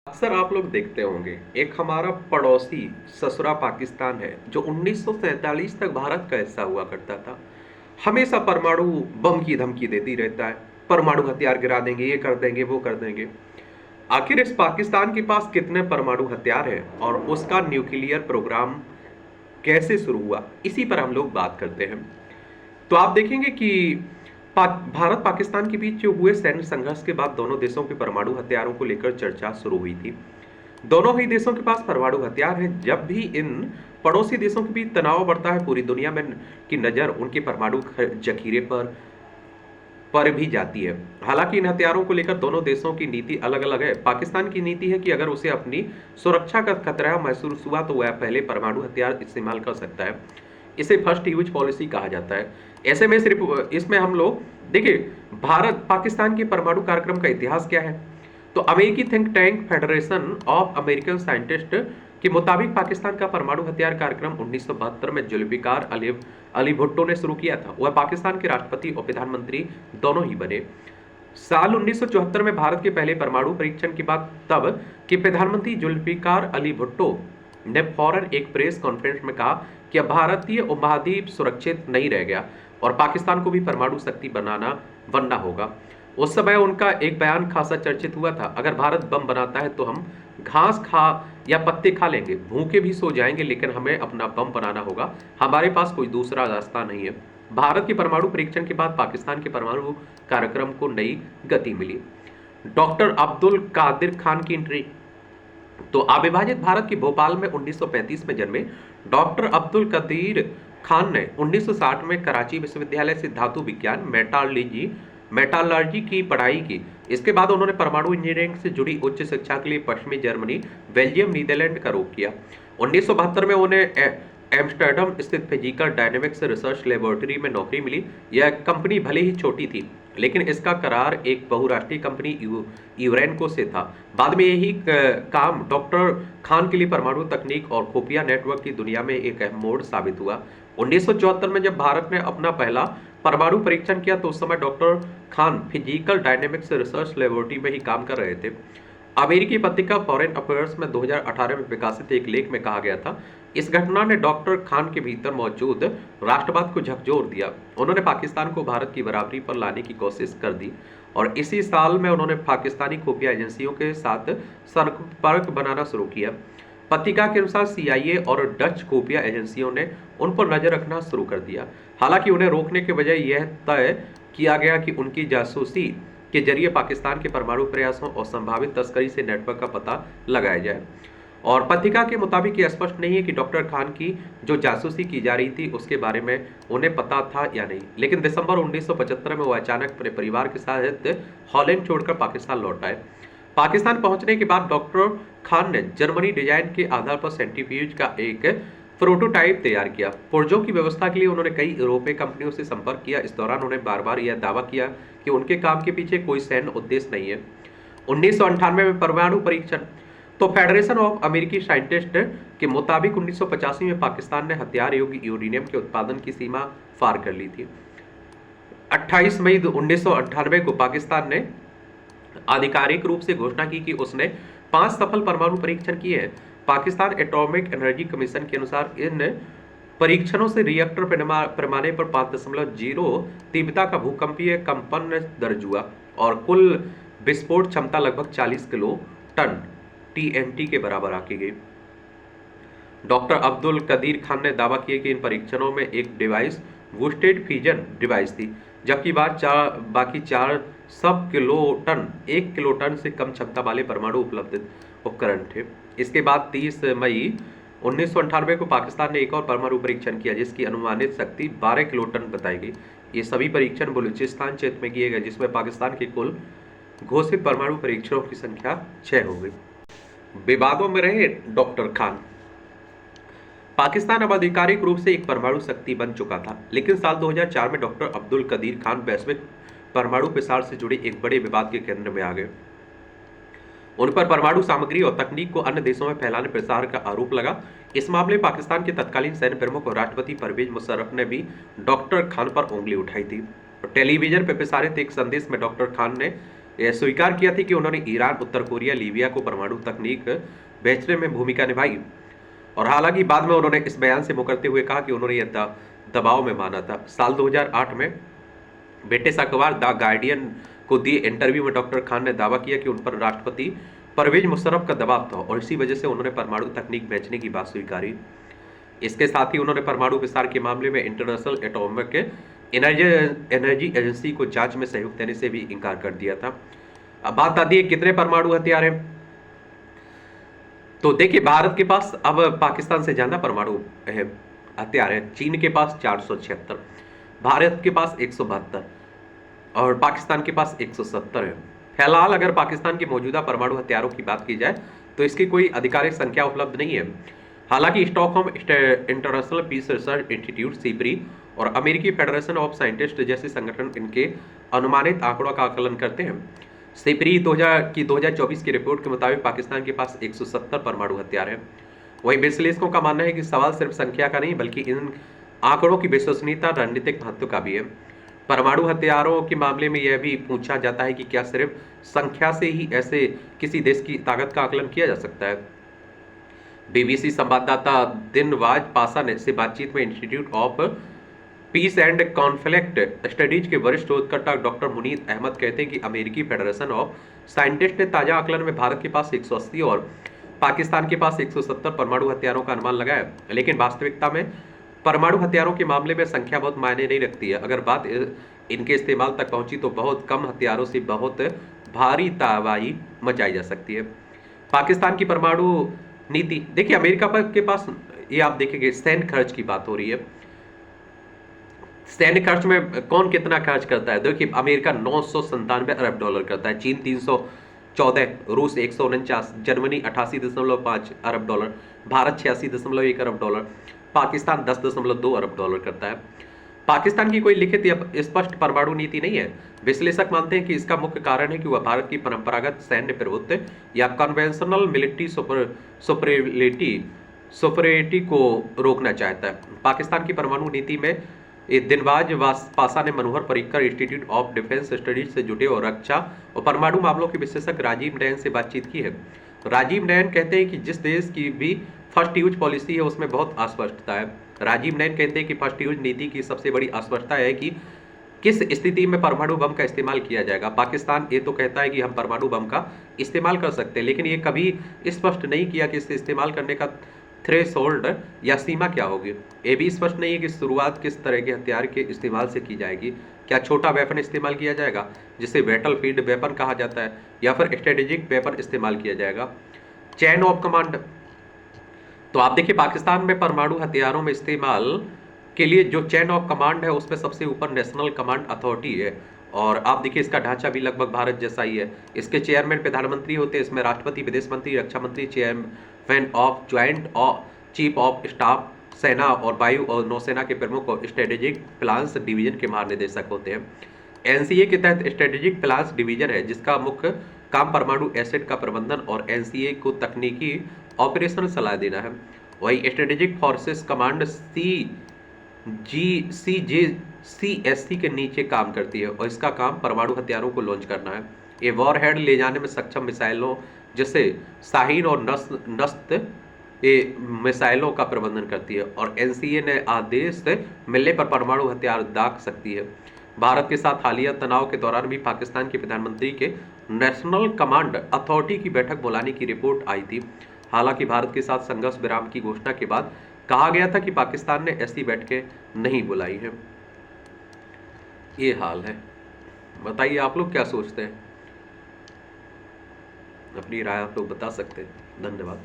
अक्सर आप लोग देखते होंगे एक हमारा पड़ोसी ससुरा पाकिस्तान है जो 1947 तक भारत का हिस्सा हुआ करता था। हमेशा परमाणु बम की धमकी देती रहता है, परमाणु हथियार गिरा देंगे, ये कर देंगे, वो कर देंगे। आखिर इस पाकिस्तान के पास कितने परमाणु हथियार हैं और उसका न्यूक्लियर प्रोग्राम कैसे शुरू हुआ, इसी पर हम लोग बात करते हैं। तो आप देखेंगे कि भारत पाकिस्तान के बीच जो हुए सैन्य संघर्ष के बाद दोनों देशों के परमाणु हथियारों को लेकर चर्चा शुरू हुई थी। दोनों ही देशों के पास परमाणु हथियार हैं। जब भी इन पड़ोसी देशों के बीच तनाव बढ़ता है, पूरी दुनिया में की नजर उनके परमाणु जखीरे पर भी जाती है। हालांकि इन हथियारों को लेकर दोनों देशों की नीति अलग अलग है। पाकिस्तान की नीति है कि अगर उसे अपनी सुरक्षा का खतरा महसूस हुआ तो वह पहले परमाणु हथियार इस्तेमाल कर सकता है। इसे फर्स्ट यूज पॉलिसी कहा जाता है। ऐसे में सिर्फ इसमें हम लोग देखिए, भारत पाकिस्तान के परमाणु कार्यक्रम का इतिहास क्या है। तो अमेरिकी think tank federation of American scientist के मुताबिक पाकिस्तान का परमाणु हथियार कार्यक्रम 1972 में जुल्फिकार अली भुट्टो ने शुरू किया था। वह पाकिस्तान के राष्ट्रपति और प्रधानमंत्री दोनों ही बने। साल 1974 में भारत के पहले परमाणु परीक्षण के बाद तब के प्रधानमंत्री जुल्फिकार अली भुट्टो ने फौरन एक प्रेस कॉन्फ्रेंस में कहा कि अब भारतीय उपमहाद्वीप सुरक्षित नहीं रह गया और पाकिस्तान को भी परमाणु शक्ति बनना होगा। उस समय उनका एक बयान खासा चर्चित हुआ था, अगर भारत बम बनाता है तो हम घास खा या पत्ते खा लेंगे, भूखे भी सो जाएंगे, लेकिन हमें अपना बम बनाना होगा। हमारे पास कोई दूसरा रास्ता नहीं है। भारत के परमाणु परीक्षण के बाद पाकिस्तान के परमाणु कार्यक्रम को नई गति मिली। डॉक्टर अब्दुल कादिर खान की एंट्री। तो अविभाजित भारत के भोपाल में 1935 में जन्मे डॉक्टर अब्दुल कदीर खान ने 1960 में कराची विश्वविद्यालय से धातु विज्ञान मेटालर्जी की पढ़ाई की। इसके बाद उन्होंने परमाणु इंजीनियरिंग से जुड़ी उच्च शिक्षा के लिए पश्चिमी जर्मनी, बेल्जियम, नीदरलैंड का रुख किया। 1972 में उन्हें एम्स्टर्डम स्थित फिजिकल डायनेमिक्स रिसर्च लेबोरेटरी में नौकरी मिली। यह कंपनी भले ही छोटी थी, लेकिन इसका करार एक बहुराष्ट्रीय कंपनी यूरेनको से था। बाद में यही काम डॉक्टर खान के लिए परमाणु तकनीक और खुफिया नेटवर्क की दुनिया में एक अहम मोड़ साबित हुआ। 1974 में जब भारत ने अपना पहला परमाणु परीक्षण किया तो उस समय doctor Khan physical dynamics research laboratory में ही काम कर रहे थे। अमेरिकी पत्रिका फॉरेन अफेयर्स में 2018 में प्रकाशित एक लेख में कहा गया था, इस घटना ने डॉक्टर खान के भीतर मौजूद राष्ट्रवाद को झकझोर दिया। उन्होंने पाकिस्तान को भारत की बराबरी पर लाने की कोशिश कर दी और इसी साल में उन्होंने पाकिस्तानी खुफिया एजेंसियों के साथ संपर्क बनाना शुरू किया। पत्रिका के अनुसार सीआईए और डच खुफिया एजेंसियों ने उन पर नजर रखना शुरू कर दिया। हालांकि उन्हें रोकने के बजाय यह तय किया गया कि उनकी जासूसी के जरिए पाकिस्तान के परमाणु प्रयासों और संभावित तस्करी से नेटवर्क का पता लगाया जाए। और पत्रिका के मुताबिक यह स्पष्ट नहीं है कि डॉक्टर खान की जो जासूसी की जा रही थी उसके बारे में उन्हें पता था या नहीं, लेकिन दिसंबर 1975 में वो अचानक अपने परिवार के साथ हॉलैंड छोड़कर पाकिस्तान लौट आए। पाकिस्तान पहुंचने के बाद डॉक्टर खान ने जर्मनी डिजाइन के आधार पर सेंट्रीफ्यूज का एक प्रोटोटाइप तैयार किया। पुर्जों की व्यवस्था के लिए उन्होंने कई यूरोपीय कंपनियों से संपर्क किया। इस दौरान उन्होंने बार बार यह दावा किया कि उनके काम के पीछे कोई सैन्य उद्देश्य नहीं है। 1998 में परमाणु परीक्षण। तो फेडरेशन ऑफ अमेरिकी साइंटिस्ट के मुताबिक 1985 में पाकिस्तान ने हथियार योग्य यूरेनियम के उत्पादन की सीमा पार कर ली थी। 28 मई 1998 को पाकिस्तान ने आधिकारिक रूप से घोषणा की कि उसने 5 सफल परमाणु परीक्षण किए हैं। पाकिस्तान एटॉमिक एनर्जी कमीशन के अनुसार इन परीक्षणों से रिएक्टर पैमाने पर 5.0 तीव्रता का भूकंपीय कंपन दर्ज हुआ और कुल विस्फोट क्षमता लगभग 40 किलो टन टीएनटी के बराबर आकी गई। डॉक्टर अब्दुल कदीर खान ने दावा किया कि इन परीक्षणों में एक डिवाइस बूस्टेड फ्यूजन डिवाइस थी, जबकि बाकी 4 सब किलोटन 1 किलोटन से कम क्षमता वाले परमाणु उपलब्ध उपकरण थे। इसके बाद 30 मई 1998 को पाकिस्तान ने एक और परमाणु परीक्षण किया जिसकी अनुमानित शक्ति 12 किलोटन बताई गई। ये सभी परीक्षण बलूचिस्तान क्षेत्र में किए गए, जिसमें पाकिस्तान के कुल घोषित परमाणु परीक्षणों की संख्या 6 हो गई। विवादों में रहे डॉक्टर खान। पाकिस्तान अब आधिकारिक रूप से एक परमाणु शक्ति बन चुका था, लेकिन साल 2004 में डॉक्टर अब्दुल कदीर खान वैश्विक परमाणु प्रसार से जुड़े एक बड़े विवाद के केंद्र में आ गए। उन पर परमाणु सामग्री और तकनीक को अन्य देशों में फैलाने प्रसार का आरोप लगा। इस मामले में पाकिस्तान के तत्कालीन सैन्य प्रमुख और राष्ट्रपति परवेज मुशर्रफ ने भी डॉक्टर खान पर उंगली उठाई थी। टेलीविजन पर प्रसारित एक संदेश में डॉक्टर खान ने यह स्वीकार किया थी कि उन्होंने ईरान, उत्तर कोरिया, लीबिया को परमाणु तकनीक बेचने में भूमिका निभाई। और हालांकि बाद में उन्होंने इस बयान से मुकरते हुए कहा कि उन्होंने यह दबाव में माना था। साल 2008 में ब्रिटिश अखबार द गार्डियन को दिए इंटरव्यू में डॉक्टर खान ने दावा किया कि उन पर राष्ट्रपति परवेज मुशर्रफ का दबाव था और इसी वजह से उन्होंने परमाणु तकनीक बेचने की बात स्वीकारी। इसके साथ ही उन्होंने परमाणु विस्तार के मामले में इंटरनेशनल एटॉमिक एनर्जी एजेंसी को जांच में सहयोग देने से भी इनकार कर दिया था। अब बात आती है कितने परमाणु हथियार हैं। तो देखिए, भारत के पास अब पाकिस्तान से ज्यादा परमाणु हथियार है। चीन के पास 476, भारत के पास 172 और पाकिस्तान के पास 170 है। फिलहाल अगर पाकिस्तान के मौजूदा परमाणु हथियारों की बात की जाए तो इसकी कोई आधिकारिक संख्या उपलब्ध नहीं है। हालांकि Stockholm International Peace Research Institute SIPRI और अमेरिकी फेडरेशन ऑफ साइंटिस्ट जैसे संगठन इनके अनुमानित आंकड़ों का आकलन करते हैं। सीपरी 2024 की रिपोर्ट के मुताबिक पाकिस्तान के पास 170 परमाणु हथियार हैं। वहीं विश्लेषकों का मानना है कि सवाल सिर्फ संख्या का नहीं बल्कि इन आंकड़ों की विश्वसनीयता रणनीतिक महत्व का भी है। परमाणु हथियारों के मामले में यह भी पूछा जाता है कि क्या सिर्फ संख्या से ही ऐसे किसी देश की ताकत का आकलन किया जा सकता है। बीबीसी संवाददाता दिनवाज पासा ने से बातचीत में institute of peace and conflict studies के वरिष्ठ शोधकर्ता डॉक्टर मुनीत अहमद कहते हैं कि अमेरिकी फेडरेशन ऑफ साइंटिस्ट ने ताजा आकलन में भारत के पास 180 और पाकिस्तान के पास 170 परमाणु हथियारों का अनुमान लगाया। लेकिन वास्तविकता में परमाणु हथियारों के मामले में संख्या बहुत मायने नहीं रखती है। अगर बात इनके इस्तेमाल तक पहुंची तो बहुत कम हथियारों से बहुत भारी तबाही मचाई जा सकती है। पाकिस्तान की परमाणु नीति देखिए, अमेरिका के पास ये आप देखेंगे सैन्य खर्च की बात हो रही है। सैन्य खर्च में कौन कितना खर्च करता है? देखिए, अमेरिका 997 अरब डॉलर करता है, चीन 314, रूस 149, जर्मनी 88.5 अरब डॉलर, भारत 86.1 अरब डॉलर, पाकिस्तान 10.2 अरब डॉलर करता है। पाकिस्तान की कोई लिखित या स्पष्ट परमाणु नीति नहीं है। विश्लेषक मानते हैं कि इसका मुख्य कारण है कि वह भारत की परंपरागत सैन्य प्रभुत्व या कन्वेंशनल मिलिट्री सुपरियरिटी को रोकना चाहता है। पाकिस्तान की परमाणु नीति में दिनवाज पासा ने Manohar Parrikar Institute of Defence Studies से जुड़े और रक्षा और परमाणु मामलों के विशेषज्ञ राजीव नयन से बातचीत की है। राजीव नयन कहते हैं कि जिस देश की भी फर्स्ट यूज पॉलिसी है उसमें बहुत अस्पष्टता है। राजीव नयन कहते हैं कि फर्स्ट यूज नीति की सबसे बड़ी अस्पष्टता है कि किस स्थिति में परमाणु बम का इस्तेमाल किया जाएगा। पाकिस्तान ये तो कहता है कि हम परमाणु बम का इस्तेमाल कर सकते हैं, लेकिन ये कभी स्पष्ट नहीं किया कि इसे इस्तेमाल करने का थ्रेशोल्ड या सीमा क्या होगी। ये भी स्पष्ट नहीं है कि शुरुआत किस तरह के हथियार के इस्तेमाल से की जाएगी। क्या छोटा वेपन इस्तेमाल किया जाएगा जिसे बैटलफील्ड वेपन कहा जाता है, या फिर स्ट्रेटेजिक वेपन इस्तेमाल किया जाएगा। चेन ऑफ कमांड, तो आप देखिए पाकिस्तान में परमाणु हथियारों में इस्तेमाल के लिए जो चेन ऑफ कमांड है उसमें सबसे ऊपर नेशनल कमांड अथॉरिटी है, और आप देखिए इसका ढांचा भी लगभग भारत जैसा ही है। इसके चेयरमैन प्रधानमंत्री होते हैं, इसमें राष्ट्रपति, विदेश मंत्री, रक्षा मंत्री, chairman of joint chief of staff, सेना और वायु और नौसेना के प्रमुख और स्ट्रेटेजिक प्लान्स डिवीजन के महानिदेशक होते हैं। एनसीए के तहत स्ट्रेटेजिक प्लान्स डिवीजन है जिसका मुख्य काम परमाणु एसेट का प्रबंधन और एनसीए को तकनीकी ऑपरेशनल सलाह देना है। वही स्ट्रेटेजिक फोर्सेस कमांड CSC के नीचे काम करती है और इसका काम परमाणु हथियारों को लॉन्च करना है। ये वॉरहेड ले जाने में सक्षम मिसाइलों जैसे शाहीन और नस्त ये मिसाइलों का प्रबंधन करती है, और एनसीए ने आदेश मिलने पर परमाणु हथियार दाग सकती है। भारत के साथ हालिया तनाव के दौरान भी पाकिस्तान के प्रधानमंत्री के नेशनल कमांड अथॉरिटी की बैठक बुलाने की रिपोर्ट आई थी। हालांकि भारत के साथ संघर्ष विराम की घोषणा के बाद कहा गया था कि पाकिस्तान ने ऐसी बैठकें नहीं बुलाई हैं। ये हाल है। बताइए आप लोग क्या सोचते हैं? अपनी राय आप लोग बता सकते हैं। धन्यवाद।